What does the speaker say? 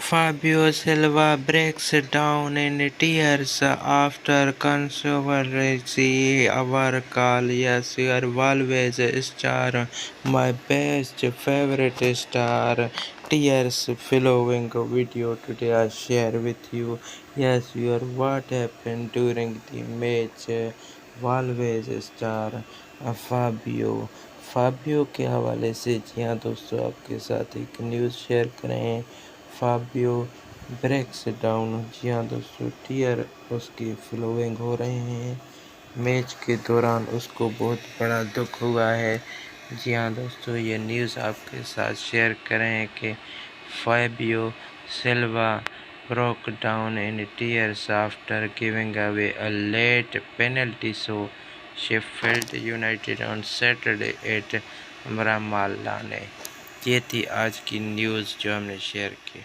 Fabio Silva breaks down in tears after controversy. Our call, yes, you are always a star, my best favorite star. Tears following video today I share with you. Yes, you are what happened during the match. Always star Fabio के हवाले से जी हाँ दोस्तों, आपके साथ एक news share करें। Fabio breaks down, जी हाँ दोस्तों, टीयर उसकी फ्लोइंग हो रहे हैं। मैच के दौरान उसको बहुत बड़ा दुख हुआ है। जी हाँ दोस्तों, ये न्यूज़ आपके साथ शेयर करें कि Fabio Silva broke down in tears after giving away a late penalty to Sheffield United on Saturday at Bramall Lane। ये थी आज की न्यूज़ जो हमने शेयर की।